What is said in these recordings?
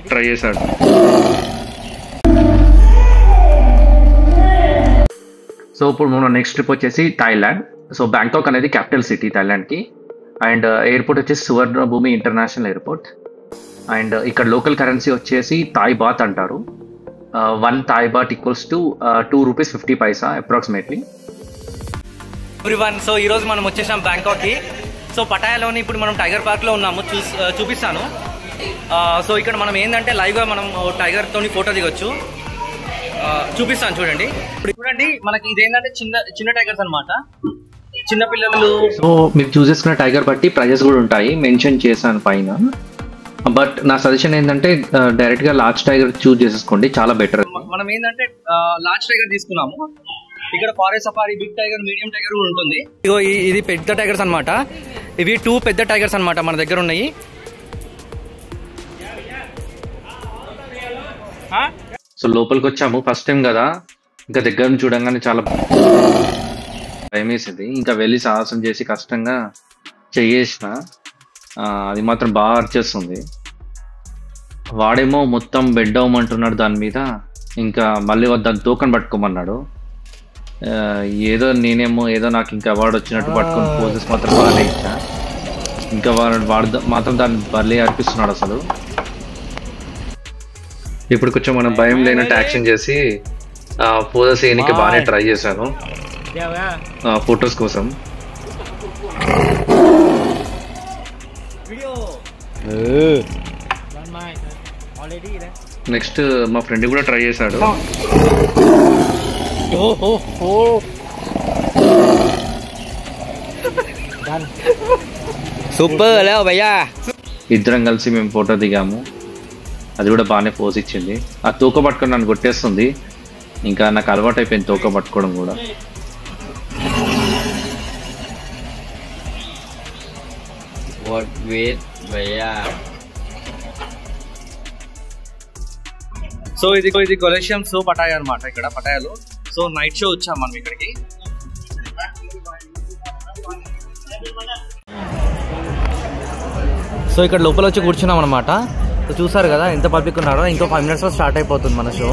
Try చేశాడు. So ఇప్పుడు మన నెక్స్ట్ ట్రిప్ వచ్చేసి థాయిలాండ్. సో బ్యాంకాక్ అనేది క్యాపిటల్ సిటీ థాయిలాండ్కి. అండ్ ఎయిర్పోర్ట్ వచ్చేసి సువర్ణభూమి ఇంటర్నేషనల్ ఎయిర్పోర్ట్. అండ్ ఇక్కడ లోకల్ కరెన్సీ వచ్చేసి థాయ్ బాత్ అంటారు. 1 Thai baht equals to ₹2.50 approximately. Everyone, so ఈరోజు మనం వచ్చేసాం బ్యాంకాక్కి. సో పటాయాలోని ఇప్పుడు మనం టైగర్ పార్క్లో ఉన్నాము. చూపిస్తాను. సో ఇక్కడ మనం ఏంటంటే లైవ్గా మనం టైగర్తోని ఫోటో దిగొచ్చు. చూపిస్తాను చూడండి. ఇప్పుడు చూడండి, మనకి ఇదేంటంటే చిన్న టైగర్స్ అనమాట, చిన్న పిల్లలు. సో మీరు చూస్ చేసుకున్న టైగర్ బట్టి ప్రైజెస్ కూడా ఉంటాయి, మెన్షన్ చేశాను పైన. బట్ నా సజెషన్ ఏంటంటే డైరెక్ట్గా లార్జ్ టైగర్ చూస్ చేసేసుకోండి, చాలా బెటర్. మనం ఏంటంటే లార్జ్ టైగర్ తీసుకున్నాము. ఇక్కడ forest safari, big tiger, medium tiger కూడా ఉంటుంది. ఇగో ఇది పెద్ద టైగర్స్ అనమాట. ఇవి 2 పెద్ద టైగర్స్ అనమాట మన దగ్గర ఉన్నాయి. సో లోపలికి వచ్చాము, ఫస్ట్ టైం కదా, ఇంకా దగ్గర నుంచి చూడంగానే చాలా భయం వేసింది. ఇంకా వెళ్ళి సాహసం చేసి కష్టంగా చేసిన అది మాత్రం బాగా అర్చేస్తుంది. వాడేమో మొత్తం బెడ్ అవ్వమంటున్నాడు దాని మీద, ఇంకా మళ్ళీ దాన్ని తోకని పట్టుకోమన్నాడు. ఏదో నేనేమో ఏదో నాకు ఇంకా అవార్డు వచ్చినట్టు పట్టుకొని పోజెస్ మాత్రం బాగానే ఇచ్చా. ఇంకా వాడు మాత్రం దాన్ని భలే అర్పిస్తున్నాడు అసలు. ఇప్పుడు కొంచెం మనం భయం లేనట్టు యాక్షన్ చేసి పోజెస్ వేయడానికి బాగానే ట్రై చేశాను ఫొటోస్ కోసం. నెక్స్ట్ మా ఫ్రెండ్ కూడా ట్రై చేశాడు. సూపర్ భయ్యా. ఇద్దరం కలిసి మేము ఫోటో దిగాము, అది కూడా బాగానే పోజ్ ఇచ్చింది. ఆ తోక పట్టుకొని నన్ను కొట్టేస్తుంది, ఇంకా నాకు అలవాటు అయిపోయింది తోక పట్టుకోవడం కూడా. సో ఇది కొలేషియం సో పటాయా అనమాట, ఇక్కడ పటాయాలో. సో నైట్ షో వచ్చాం మనం ఇక్కడికి. సో ఇక్కడ లోపల వచ్చి కూర్చున్నాం అనమాట. సో చూసారు కదా ఎంత పబ్లిక్ ఉన్నారో. ఇంకో 5 minutes స్టార్ట్ అయిపోతుంది మన షో.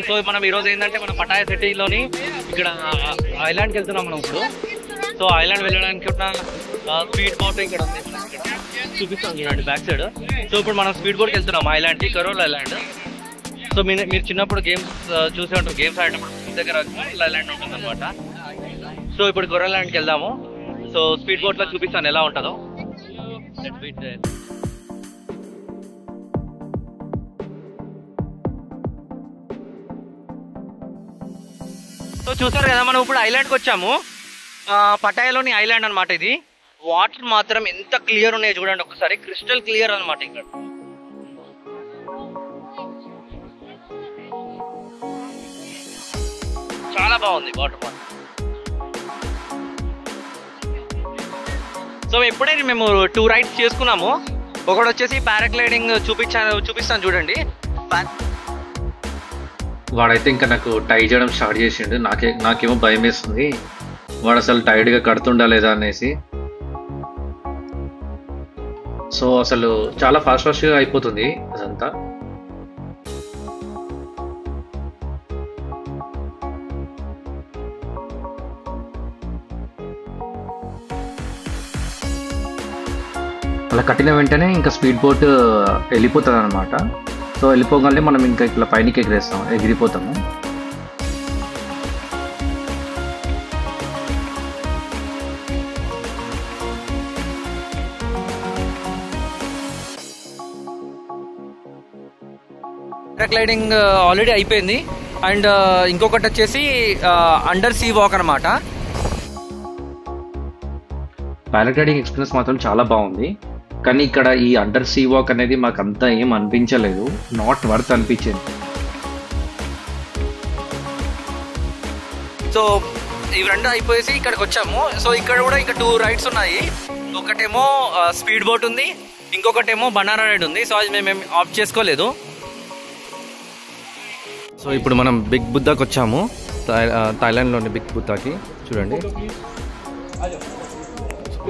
సో మనం ఈరోజు ఏంటంటే మన పటాయా సిటీలోని ఇక్కడ ఐలాండ్కి వెళ్తున్నాం మనం ఇప్పుడు. సో ఐలాండ్ వెళ్ళడానికి ఉన్న స్పీడ్ బోట్ ఇక్కడ ఉంది, చూపిస్తాం చూడండి బ్యాక్ సైడ్. సో ఇప్పుడు మనం స్పీడ్ బోట్కి వెళ్తున్నాం ఐలాండ్కి, కరోల్ ఐలాండ్. సో మీరు చిన్నప్పుడు గేమ్స్ చూసే ఉంటారు, గేమ్స్ ఆడేటప్పుడు మీ దగ్గర ఐలాండ్ ఉంటుంది అనమాట. సో ఇప్పుడు గొర్రె ఐలాండ్కి వెళ్దాము. సో స్పీడ్ బోట్లో చూపిస్తాను ఎలా ఉంటుందో. సో చూసారు కదా, మనం ఇప్పుడు ఐలాండ్కి వచ్చాము. పటాయాలోని ఐలాండ్ అనమాట ఇది. వాటర్ మాత్రం ఎంత క్లియర్ ఉన్నాయి చూడండి ఒకసారి, క్రిస్టల్ క్లియర్ అనమాట. ఇక్కడ చాలా బాగుంది వాటర్ మాత్రం. సో ఇప్పుడే మేము 2 రైడ్స్ చేసుకున్నాము. ఒకటి వచ్చేసి పారాగ్లైడింగ్ చూపిస్తాను చూడండి. వాడైతే ఇంకా నాకు టై చేయడం స్టార్ట్ చేసిండు. నాకేమో భయం వేస్తుంది, వాడు అసలు టైట్గా కడుతుండా లేదా అనేసి. సో అసలు చాలా ఫాస్ట్గా అయిపోతుంది అదంతా. అలా కట్టిన వెంటనే ఇంకా స్పీడ్ బోట్ వెళ్ళిపోతుంది అనమాట. సో వెళ్ళిపోగానే మనం ఇంకా ఇట్లా పైనకి ఎగిరిపోతాము. పారాగ్లైడింగ్ ఆల్రెడీ అయిపోయింది. అండ్ ఇంకొకటి వచ్చేసి అండర్ సీ వాక్ అనమాట. పారాగ్లైడింగ్ ఎక్స్పీరియన్స్ మాత్రం చాలా బాగుంది. కానీ ఇక్కడ ఈ అండర్ సీ వాక్ అనేది మాకు అంతా ఏం అనిపించలేదు, నాట్ వర్త్ అనిపించింది. సో ఇవి రెండు అయిపోయేసి ఇక్కడికి వచ్చాము. సో ఇక్కడ కూడా ఇంకా 2 రైడ్స్ ఉన్నాయి. ఒకటేమో స్పీడ్ బోట్ ఉంది, ఇంకొకటేమో బనానా రైడ్ ఉంది. సో అది మేము ఆఫ్ చేసుకోలేదు. సో ఇప్పుడు మనం బిగ్ బుద్ధాకి వచ్చాము, థాయిలాండ్లోని బిగ్ బుద్ధాకి. చూడండి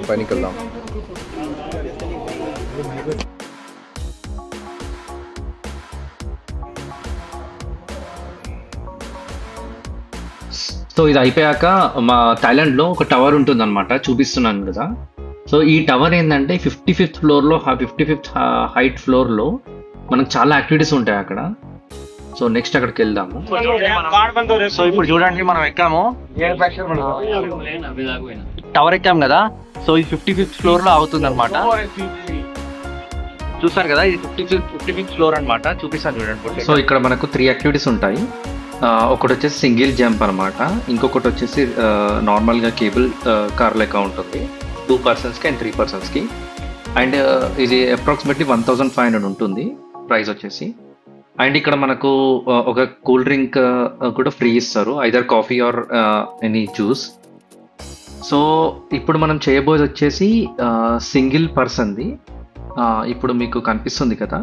పైనకి వెళ్దాం. సో ఇది అయిపోయాక మా థాయిలాండ్లో ఒక టవర్ ఉంటుంది అనమాట, చూపిస్తున్నాను కదా. సో ఈ టవర్ ఏంటంటే 55th ఫ్లోర్లో 55th హైట్ ఫ్లోర్లో మనకు చాలా యాక్టివిటీస్ ఉంటాయి అక్కడ. సో నెక్స్ట్ అక్కడికి వెళ్దాము. సో ఇప్పుడు చూడండి మనం ఎక్కాము, టవర్ ఎక్కాం కదా. సో ఇది 55th ఫ్లోర్లో అవుతుంది అనమాట. చూసారు కదా, ఇది 55th ఫ్లోర్ అనమాట. చూపిస్తాను చూడండి. సో ఇక్కడ మనకు 3 యాక్టివిటీస్ ఉంటాయి. ఒకటి వచ్చేసి సింగిల్ జంప్ అనమాట, ఇంకొకటి వచ్చేసి నార్మల్గా కేబుల్ కార్ లెక్క ఉంటుంది 2 పర్సన్స్కి అండ్ 3 పర్సన్స్కి. అండ్ ఇది అప్రాక్సిమేట్లీ 1500 ఉంటుంది ప్రైస్ వచ్చేసి. అండ్ ఇక్కడ మనకు ఒక కూల్ డ్రింక్ కూడా ఫ్రీ ఇస్తారు, either coffee or any juice. So ఇప్పుడు మనం చేయబోయేది వచ్చేసి సింగిల్ పర్సన్ది. ఇప్పుడు మీకు కనిపిస్తుంది కదా,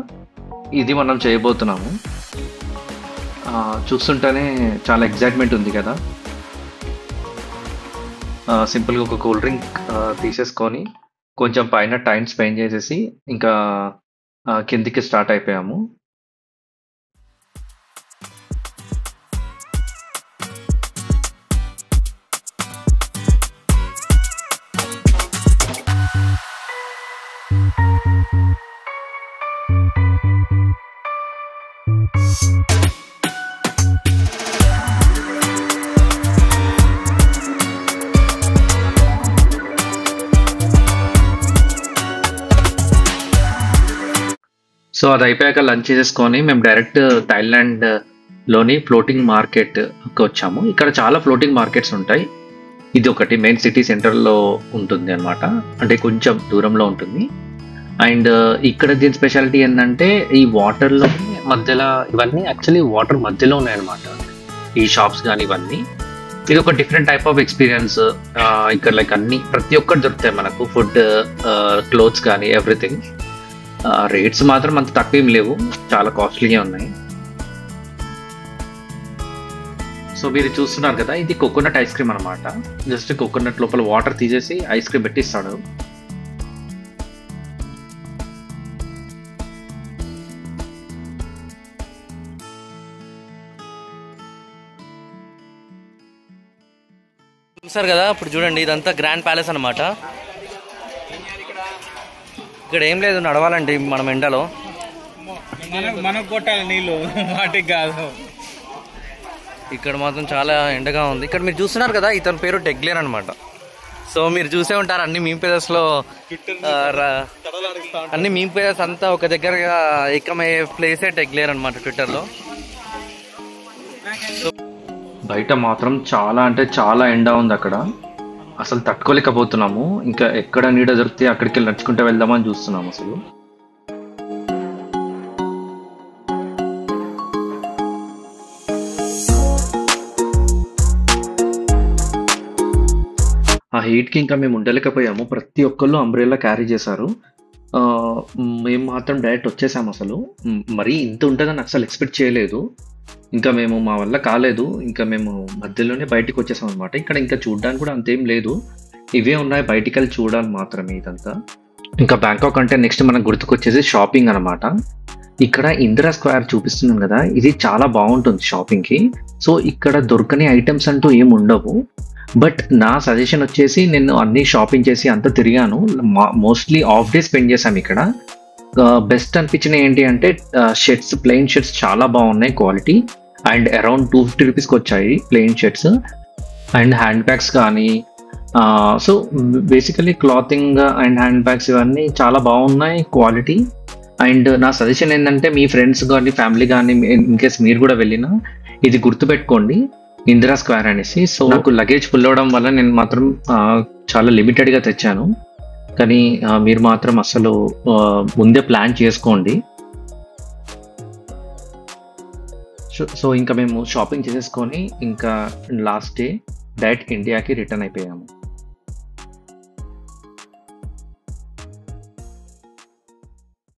ఇది మనం చేయబోతున్నాము. చూస్తుంటేనే చాలా ఎగ్జైట్మెంట్ ఉంది కదా. సింపుల్గా ఒక కూల్ డ్రింక్ తీసేసుకొని కొంచెం పైన టైం స్పెండ్ చేసేసి ఇంకా కిందికి స్టార్ట్ అయిపోయాము. సో అది అయిపోయాక లంచ్ చేసేసుకొని మేము డైరెక్ట్ థాయిలాండ్లోని ఫ్లోటింగ్ మార్కెట్కి వచ్చాము. ఇక్కడ చాలా ఫ్లోటింగ్ మార్కెట్స్ ఉంటాయి. ఇది ఒకటి మెయిన్ సిటీ సెంటర్లో ఉంటుంది అనమాట, అంటే కొంచెం దూరంలో ఉంటుంది. అండ్ ఇక్కడ దీని స్పెషాలిటీ ఏంటంటే ఈ వాటర్లో మధ్యలో ఇవన్నీ యాక్చువల్లీ వాటర్ మధ్యలో ఉన్నాయన్నమాట ఈ షాప్స్ కానీ ఇవన్నీ. ఇది ఒక డిఫరెంట్ టైప్ ఆఫ్ ఎక్స్పీరియన్స్. ఇక్కడ లైక్ అన్ని ప్రతి ఒక్కటి దొరుకుతాయి మనకు, ఫుడ్, క్లోత్స్ కానీ ఎవ్రీథింగ్. రేట్స్ మాత్రం అంత తక్కువ ఏం లేవు, చాలా కాస్ట్లీగా ఉన్నాయి. సో మీరు చూస్తున్నారు కదా, ఇది కోకోనట్ ఐస్ క్రీమ్ అనమాట. జస్ట్ కోకోనట్ లోపల వాటర్ తీసేసి ఐస్ క్రీమ్ పెట్టిస్తాడు. చూసారు కదా, ఇప్పుడు చూడండి ఇదంతా గ్రాండ్ ప్యాలెస్ అనమాట. ఇక్కడ ఏం లేదు, నడవాలండి మనం ఎండలో. మనకు కొట్టాలి నీళ్ళు, వాటికి కాదు. ఇక్కడ మాత్రం చాలా ఎండగా ఉంది. ఇక్కడ మీరు చూస్తున్నారు కదా, ఇతని పేరు డెగ్లేర్ అనమాట. సో మీరు చూసే ఉంటారు అన్ని మీమ్ పేజెస్లో, అన్ని మీమ్ పేజెస్ అంతా ఒక దగ్గరగా ఏకమయ్యే ప్లేసే డెగ్లేర్ అనమాట ట్విట్టర్లో. బయట మాత్రం చాలా అంటే చాలా ఎండ ఉంది అక్కడ, అసలు తట్టుకోలేకపోతున్నాము. ఇంకా ఎక్కడ నీడ దొరికితే అక్కడికి వెళ్ళి నడుచుకుంటూ వెళ్దామని చూస్తున్నాము. అసలు ఆ హీట్కి ఇంకా మేము ఉండలేకపోయాము. ప్రతి ఒక్కళ్ళు అంబ్రెల్లా క్యారీ చేశారు. మేము మాత్రం డైరెక్ట్ వచ్చేసాము. అసలు మరీ ఇంత ఉంటుందని అసలు ఎక్స్పెక్ట్ చేయలేదు. ఇంకా మేము మా వల్ల కాలేదు, ఇంకా మేము మధ్యలోనే బయటికి వచ్చేసాం అనమాట. ఇక్కడ ఇంకా చూడడానికి కూడా అంతేం లేదు, ఇవే ఉన్నాయి బయటికి వెళ్ళి చూడాలి మాత్రమే ఇదంతా. ఇంకా బ్యాంకాక్ అంటే నెక్స్ట్ మనకు గుర్తుకొచ్చేసి షాపింగ్ అనమాట. ఇక్కడ ఇందిరా స్క్వేర్ చూపిస్తున్నాం కదా, ఇది చాలా బాగుంటుంది షాపింగ్కి. సో ఇక్కడ దొరకని ఐటమ్స్ అంటూ ఏమి ఉండవు. బట్ నా సజెషన్ వచ్చేసి నేను అన్ని షాపింగ్ చేసి అంతా తిరిగాను, మోస్ట్లీ హాఫ్ డే స్పెండ్ చేశాను ఇక్కడ. బెస్ట్ అనిపించినవి ఏంటి అంటే షర్ట్స్, ప్లెయిన్ షర్ట్స్ చాలా బాగున్నాయి క్వాలిటీ, అండ్ అరౌండ్ 250 రూపీస్కి వచ్చాయి plain shirts. And hand bags కానీ, so basically clothing and hand bags ఇవన్నీ చాలా బాగున్నాయి క్వాలిటీ. అండ్ నా సజెషన్ ఏంటంటే మీ ఫ్రెండ్స్ కానీ ఫ్యామిలీ కానీ ఇన్ కేస్ మీరు కూడా వెళ్ళినా ఇది గుర్తుపెట్టుకోండి, ఇందిరా స్క్వేర్ అనేసి. సో నాకు లగేజ్ ఫుల్ అవ్వడం వల్ల నేను మాత్రం చాలా లిమిటెడ్గా తెచ్చాను, కానీ మీరు మాత్రం అసలు ముందే ప్లాన్ చేసుకోండి. సో ఇంకా మేము షాపింగ్ చేసేసుకొని ఇంకా లాస్ట్ డే డైరెక్ట్ ఇండియాకి రిటర్న్ అయిపోయాము.